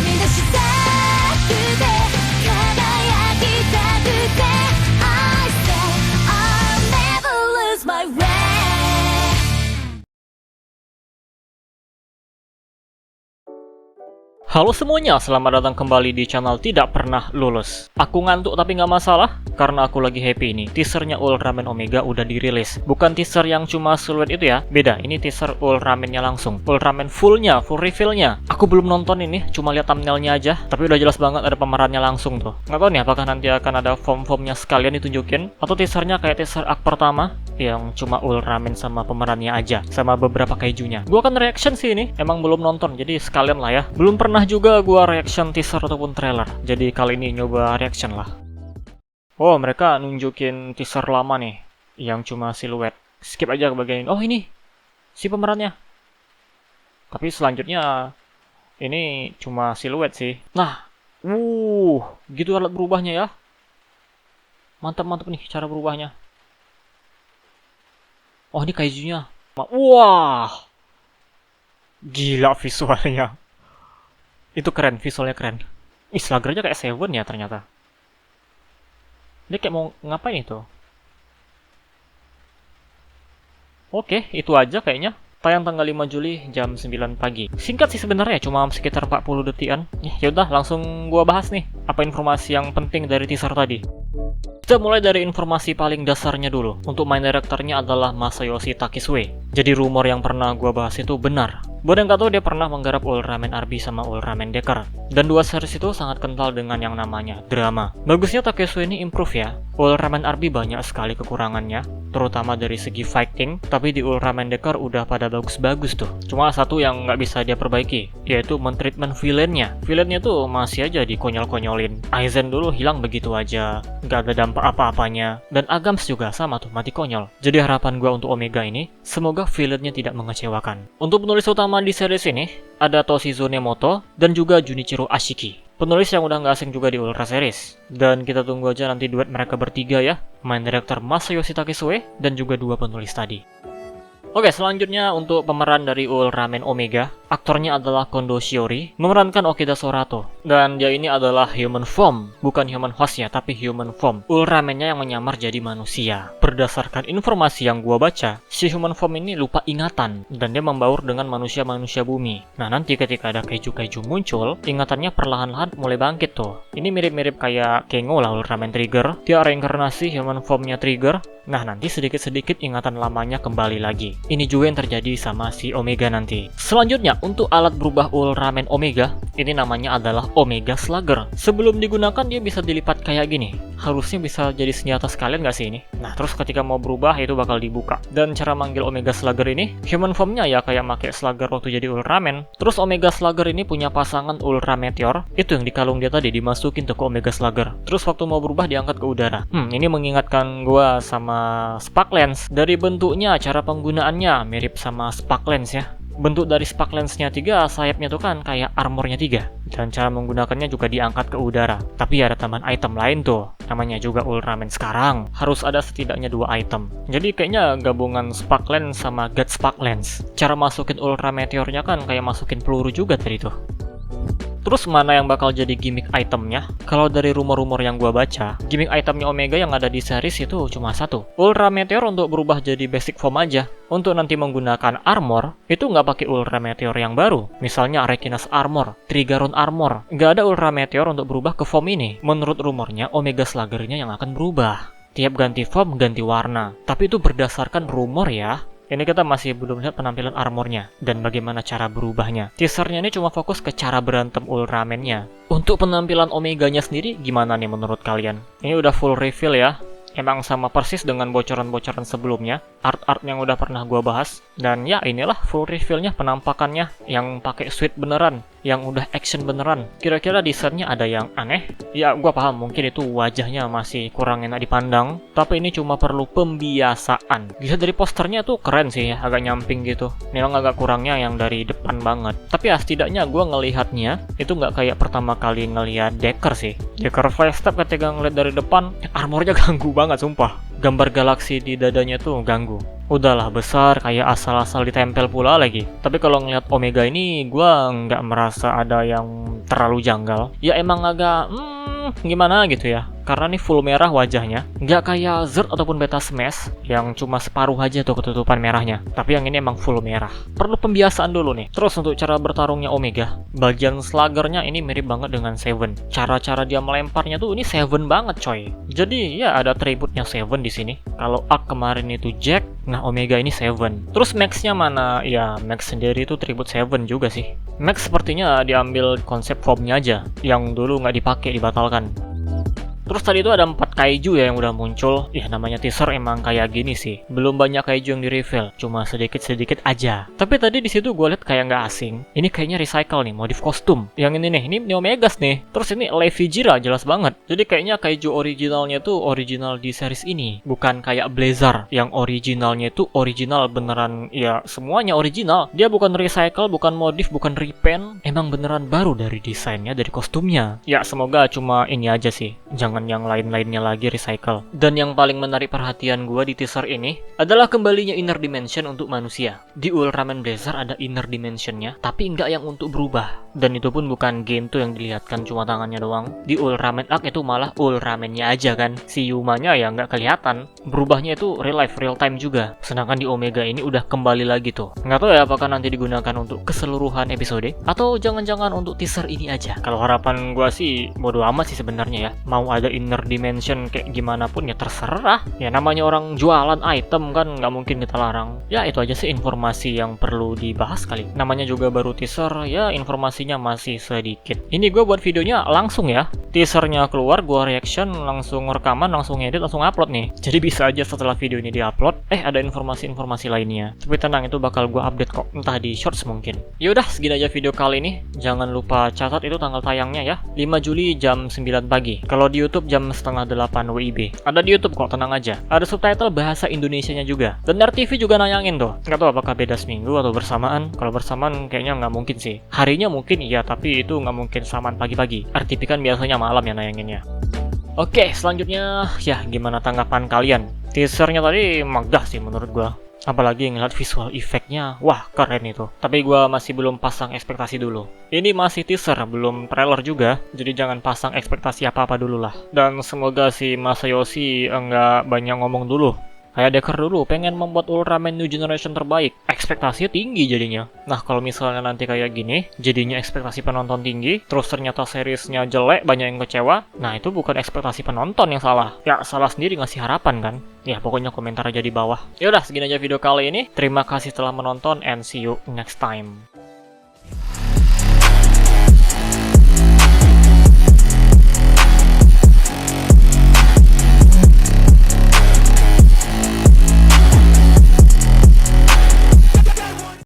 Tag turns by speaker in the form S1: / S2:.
S1: み出したくて輝きたくて I say I'll never lose my way.
S2: Halo semuanya, selamat datang kembali di channel Tidak Pernah Lulus. Aku ngantuk tapi nggak masalah, karena aku lagi happy nih. Teasernya Ultraman Omega udah dirilis. Bukan teaser yang cuma siluet itu ya, beda. Ini teaser Ultraman-nya langsung. Ultraman fullnya, full reveal-nya. Aku belum nonton ini, cuma lihat thumbnail-nya aja. Tapi udah jelas banget ada pemerannya langsung tuh. Nggak tahu nih apakah nanti akan ada form-formnya sekalian ditunjukin, atau teasernya kayak teaser arc pertama, yang cuma Ultraman sama pemerannya aja, sama beberapa kaijunya. Gua akan reaction sih ini, emang belum nonton, jadi sekalian lah ya. Belum pernah juga gua reaction teaser ataupun trailer, jadi kali ini nyoba reaction lah. Oh, mereka nunjukin teaser lama nih, yang cuma siluet. Skip aja ke bagian ini. Oh, ini si pemerannya. Tapi selanjutnya ini cuma siluet sih. Nah, gitu alat berubahnya ya. Mantap-mantap nih cara berubahnya. Oh, ini kaijunya. Wah, gila visualnya. Itu keren, visualnya keren. Ih, Slugger-nya kayak Seven ya ternyata. Dia kayak mau ngapain itu? Oke, itu aja kayaknya. Tayang tanggal 5 Juli jam 9 pagi. Singkat sih sebenarnya, cuma sekitar 40 detikan. Ya udah, langsung gua bahas nih apa informasi yang penting dari teaser tadi. Kita mulai dari informasi paling dasarnya dulu. Untuk main directornya adalah Masayoshi Takesue. Jadi rumor yang pernah gua bahas itu benar. Buat yang gak tahu, dia pernah menggarap Ultraman RB sama Ultraman Decker. Dan dua series itu sangat kental dengan yang namanya drama. Bagusnya Takesue ini improve ya. Ultraman RB banyak sekali kekurangannya, terutama dari segi fighting. Tapi di Ultraman Decker udah pada bagus-bagus tuh. Cuma satu yang nggak bisa dia perbaiki, yaitu mentreatment villainnya. Villainnya tuh masih aja dikonyol-konyolin. Aizen dulu hilang begitu aja, nggak ada dampak apa-apanya. Dan Agams juga sama tuh, mati konyol. Jadi harapan gua untuk Omega ini, semoga villainnya tidak mengecewakan. Untuk penulis utama di series ini, ada Toshizo Nemoto dan juga Junichiro Ashiki. Penulis yang udah nggak asing juga di Ultra Series. Dan kita tunggu aja nanti duet mereka bertiga ya, main director Masayoshi Takesue dan juga dua penulis tadi. Oke, selanjutnya untuk pemeran dari Ultraman Omega, aktornya adalah Kondo Shiori, memerankan Okida Sorato. Dan dia ini adalah human form, bukan human host ya, tapi human form. Ultraman-nya yang menyamar jadi manusia. Berdasarkan informasi yang gua baca, si human form ini lupa ingatan, dan dia membaur dengan manusia-manusia bumi. Nah, nanti ketika ada kaiju-kaiju muncul, ingatannya perlahan-lahan mulai bangkit tuh. Ini mirip-mirip kayak Kengo lah Ultraman Trigger. Dia reinkarnasi human formnya Trigger. Nah, nanti sedikit-sedikit ingatan lamanya kembali lagi. Ini juga yang terjadi sama si Omega nanti. Selanjutnya, untuk alat berubah Ultraman Omega, ini namanya adalah Omega Slugger. Sebelum digunakan, dia bisa dilipat kayak gini. Harusnya bisa jadi senjata sekalian nggak sih ini? Nah, terus ketika mau berubah, itu bakal dibuka. Dan cara manggil Omega Slugger ini, human formnya ya kayak pakai Slugger waktu jadi Ultraman. Terus Omega Slugger ini punya pasangan Ultra Meteor. Itu yang di kalung dia tadi, dimasukin tuh ke Omega Slugger. Terus waktu mau berubah, diangkat ke udara. Ini mengingatkan gua sama Spark Lens. Dari bentuknya, cara penggunaannya mirip sama Spark Lens ya. Bentuk dari Spark Lens-nya 3, sayapnya tuh kan kayak armornya 3. Dan cara menggunakannya juga diangkat ke udara. Tapi ada tambahan item lain tuh. Namanya juga Ultraman sekarang. Harus ada setidaknya 2 item. Jadi kayaknya gabungan Spark Lens sama God Spark Lens. Cara masukin Ultra Meteornya kan kayak masukin peluru juga tadi tuh. Terus mana yang bakal jadi gimmick itemnya? Kalau dari rumor-rumor yang gua baca, gimmick itemnya Omega yang ada di series itu cuma satu. Ultra Meteor untuk berubah jadi basic form aja. Untuk nanti menggunakan armor, itu nggak pakai Ultra Meteor yang baru. Misalnya Arekinas Armor, Trigaron Armor. Nggak ada Ultra Meteor untuk berubah ke form ini. Menurut rumornya, Omega Slugger-nya yang akan berubah. Tiap ganti form, ganti warna. Tapi itu berdasarkan rumor ya. Ini kita masih belum lihat penampilan armornya dan bagaimana cara berubahnya. Teasernya ini cuma fokus ke cara berantem Ultraman-nya. Untuk penampilan Omega-nya sendiri, gimana nih menurut kalian? Ini udah full reveal ya. Emang sama persis dengan bocoran-bocoran sebelumnya, art-art yang udah pernah gua bahas. Dan ya inilah full reveal-nya, penampakannya yang pakai suit beneran, yang udah action beneran. Kira-kira desainnya ada yang aneh? Ya gua paham mungkin itu wajahnya masih kurang enak dipandang, tapi ini cuma perlu pembiasaan. Bisa dari posternya tuh keren sih ya, agak nyamping gitu. Memang agak kurangnya yang dari depan banget. Tapi ya setidaknya gua ngelihatnya itu nggak kayak pertama kali ngelihat Decker sih. Decker Flashstep ketika ngeliat dari depan, armornya ganggu banget sumpah. Gambar galaksi di dadanya tuh ganggu. Udahlah besar kayak asal-asal ditempel pula lagi. Tapi kalau ngeliat Omega ini gua nggak merasa ada yang terlalu janggal. Ya emang agak gimana gitu ya. Karena nih full merah wajahnya, nggak kayak Zerd ataupun Beta Smash yang cuma separuh aja tuh ketutupan merahnya. Tapi yang ini emang full merah. Perlu pembiasaan dulu nih. Terus untuk cara bertarungnya Omega, bagian sluggernya ini mirip banget dengan Seven. Cara-cara dia melemparnya tuh ini Seven banget coy. Jadi ya ada atributnya Seven di sini. Kalau Arc kemarin itu Jack, nah Omega ini Seven. Terus Max-nya mana? Ya Max sendiri itu atribut Seven juga sih. Max sepertinya diambil konsep formnya aja, yang dulu nggak dipakai, dibatalkan. Terus tadi itu ada 4 kaiju ya yang udah muncul. Ya namanya teaser emang kayak gini sih. Belum banyak kaiju yang di-reveal, cuma sedikit-sedikit aja. Tapi tadi di situ gue liat kayak nggak asing. Ini kayaknya recycle nih, modif kostum. Yang ini nih, ini Neomegas nih. Terus ini Levi Jira jelas banget. Jadi kayaknya kaiju originalnya tuh original di series ini. Bukan kayak Blazer yang originalnya itu original beneran, ya semuanya original. Dia bukan recycle, bukan modif, bukan repaint. Emang beneran baru dari desainnya, dari kostumnya. Ya semoga cuma ini aja sih. Jangan yang lain-lainnya lagi recycle. Dan yang paling menarik perhatian gue di teaser ini adalah kembalinya inner dimension untuk manusia. Di Ultraman Blazer ada inner dimensionnya, tapi nggak yang untuk berubah. Dan itu pun bukan Gento yang dilihatkan, cuma tangannya doang. Di Ultraman Arc itu malah Ultraman-nya aja kan. Si Yuma-nya ya nggak kelihatan. Berubahnya itu real life, real time juga. Sedangkan di Omega ini udah kembali lagi tuh. Nggak tahu ya apakah nanti digunakan untuk keseluruhan episode atau jangan-jangan untuk teaser ini aja. Kalau harapan gue sih bodo amat sih sebenarnya ya. Mau ada inner dimension kayak gimana pun ya terserah. Ya namanya orang jualan item kan, nggak mungkin kita larang. Ya itu aja sih informasi yang perlu dibahas kali. Namanya juga baru teaser, ya informasinya masih sedikit. Ini gue buat videonya langsung ya. Teasernya keluar, gue reaction, langsung rekaman, langsung edit, langsung upload nih. Jadi bisa aja setelah video ini diupload, ada informasi-informasi lainnya. Tapi tenang, itu bakal gue update kok, entah di shorts mungkin. Yaudah, segini aja video kali ini. Jangan lupa catat itu tanggal tayangnya ya, 5 Juli jam 9 pagi. Kalau di YouTube jam setengah 8 WIB. Ada di YouTube kok, tenang aja. Ada subtitle bahasa Indonesianya juga. Dan RTV juga nayangin tuh. Nggak tahu apakah beda seminggu atau bersamaan. Kalau bersamaan kayaknya nggak mungkin sih. Harinya mungkin iya, tapi itu nggak mungkin samaan pagi-pagi. RTV kan biasanya malam ya nayanginnya. Oke, selanjutnya ya gimana tanggapan kalian? Teasernya tadi megah sih menurut gua. Apalagi ngeliat visual efeknya, wah keren itu. Tapi gua masih belum pasang ekspektasi dulu. Ini masih teaser, belum trailer juga. Jadi jangan pasang ekspektasi apa-apa dulu lah. Dan semoga si Masayoshi enggak banyak ngomong dulu. Kayak Decker dulu, pengen membuat Ultraman New Generation terbaik. Ekspektasinya tinggi jadinya. Nah kalau misalnya nanti kayak gini, jadinya ekspektasi penonton tinggi, terus ternyata seriesnya jelek, banyak yang kecewa. Nah itu bukan ekspektasi penonton yang salah. Ya salah sendiri ngasih harapan kan. Ya pokoknya komentar aja di bawah. Yaudah segini aja video kali ini. Terima kasih telah menonton and see you next time.